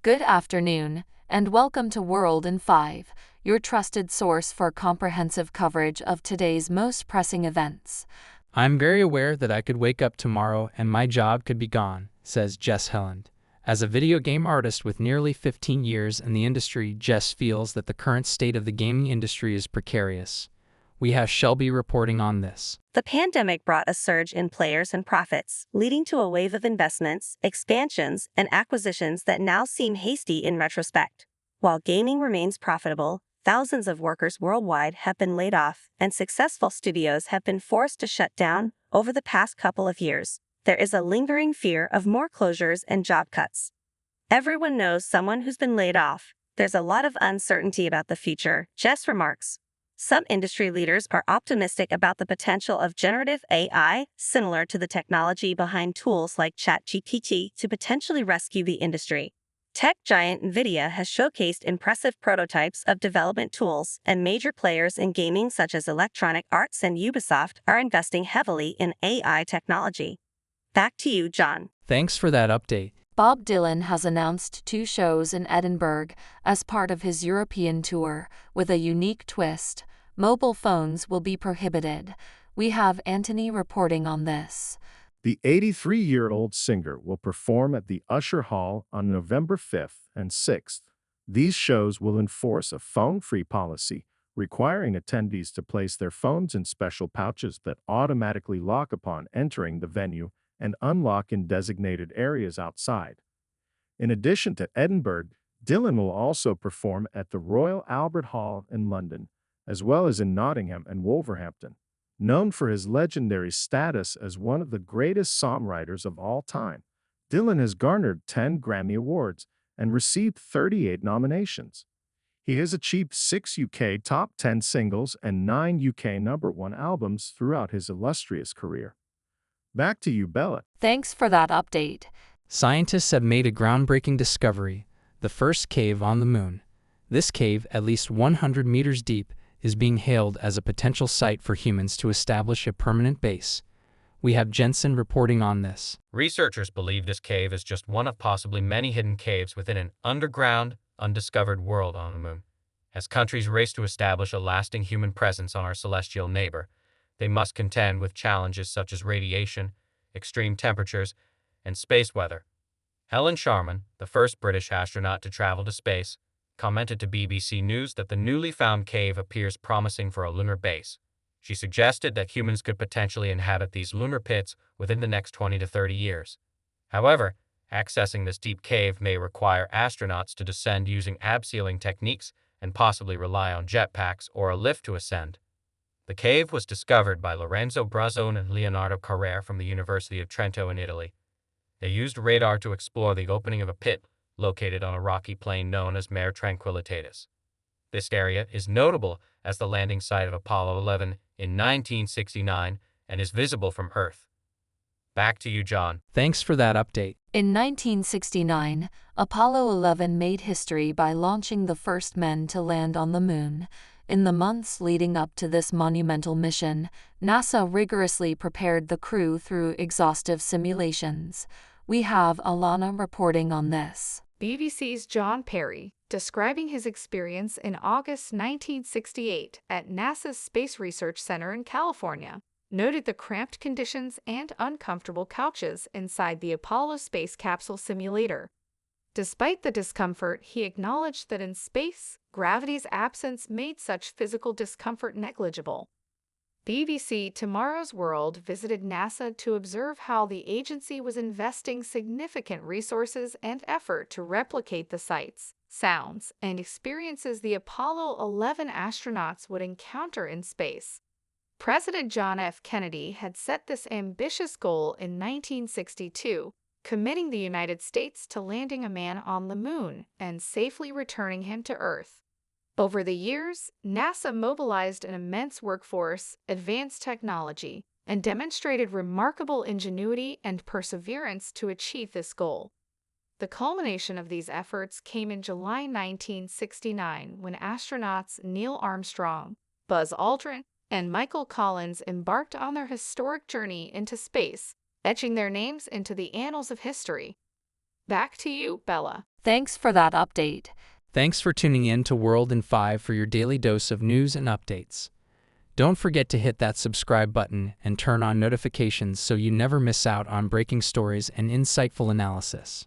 Good afternoon, and welcome to World in 5, your trusted source for comprehensive coverage of today's most pressing events. I'm very aware that I could wake up tomorrow and my job could be gone, says Jess Helland. As a video game artist with nearly 15 years in the industry, Jess feels that the current state of the gaming industry is precarious. We have Shelby reporting on this. The pandemic brought a surge in players and profits, leading to a wave of investments, expansions, and acquisitions that now seem hasty in retrospect. While gaming remains profitable, thousands of workers worldwide have been laid off, and successful studios have been forced to shut down over the past couple of years. There is a lingering fear of more closures and job cuts. Everyone knows someone who's been laid off. There's a lot of uncertainty about the future, Jess remarks. Some industry leaders are optimistic about the potential of generative AI, similar to the technology behind tools like ChatGPT, to potentially rescue the industry. Tech giant NVIDIA has showcased impressive prototypes of development tools, and major players in gaming such as Electronic Arts and Ubisoft are investing heavily in AI technology. Back to you, John. Thanks for that update. Bob Dylan has announced 2 shows in Edinburgh as part of his European tour, with a unique twist. Mobile phones will be prohibited. We have Anthony reporting on this. The 83-year-old singer will perform at the Usher Hall on November 5th and 6th. These shows will enforce a phone-free policy, requiring attendees to place their phones in special pouches that automatically lock upon entering the venue and unlock in designated areas outside. In addition to Edinburgh, Dylan will also perform at the Royal Albert Hall in London, as well as in Nottingham and Wolverhampton. Known for his legendary status as one of the greatest songwriters of all time, Dylan has garnered 10 Grammy Awards and received 38 nominations. He has achieved 6 UK top 10 singles and 9 UK number 1 albums throughout his illustrious career. Back to you, Bella. Thanks for that update. Scientists have made a groundbreaking discovery: the first cave on the moon. This cave, at least 100 meters deep, is being hailed as a potential site for humans to establish a permanent base. We have Jensen reporting on this. Researchers believe this cave is just one of possibly many hidden caves within an underground, undiscovered world on the moon. As countries race to establish a lasting human presence on our celestial neighbor, they must contend with challenges such as radiation, extreme temperatures, and space weather. Helen Sharman, the first British astronaut to travel to space, commented to BBC News that the newly found cave appears promising for a lunar base. She suggested that humans could potentially inhabit these lunar pits within the next 20 to 30 years. However, accessing this deep cave may require astronauts to descend using abseiling techniques and possibly rely on jetpacks or a lift to ascend. The cave was discovered by Lorenzo Brazzone and Leonardo Carrere from the University of Trento in Italy. They used radar to explore the opening of a pit located on a rocky plain known as Mare Tranquillitatis. This area is notable as the landing site of Apollo 11 in 1969 and is visible from Earth. Back to you, John. Thanks for that update. In 1969, Apollo 11 made history by launching the first men to land on the moon. In the months leading up to this monumental mission, NASA rigorously prepared the crew through exhaustive simulations. We have Alana reporting on this. BBC's John Perry, describing his experience in August 1968 at NASA's Space Research Center in California, noted the cramped conditions and uncomfortable couches inside the Apollo space capsule simulator. Despite the discomfort, he acknowledged that in space, gravity's absence made such physical discomfort negligible. BBC Tomorrow's World visited NASA to observe how the agency was investing significant resources and effort to replicate the sights, sounds, and experiences the Apollo 11 astronauts would encounter in space. President John F. Kennedy had set this ambitious goal in 1962, committing the United States to landing a man on the moon and safely returning him to Earth. Over the years, NASA mobilized an immense workforce, advanced technology, and demonstrated remarkable ingenuity and perseverance to achieve this goal. The culmination of these efforts came in July 1969 when astronauts Neil Armstrong, Buzz Aldrin, and Michael Collins embarked on their historic journey into space, etching their names into the annals of history. Back to you, Bella. Thanks for that update. Thanks for tuning in to World in 5 for your daily dose of news and updates. Don't forget to hit that subscribe button and turn on notifications so you never miss out on breaking stories and insightful analysis.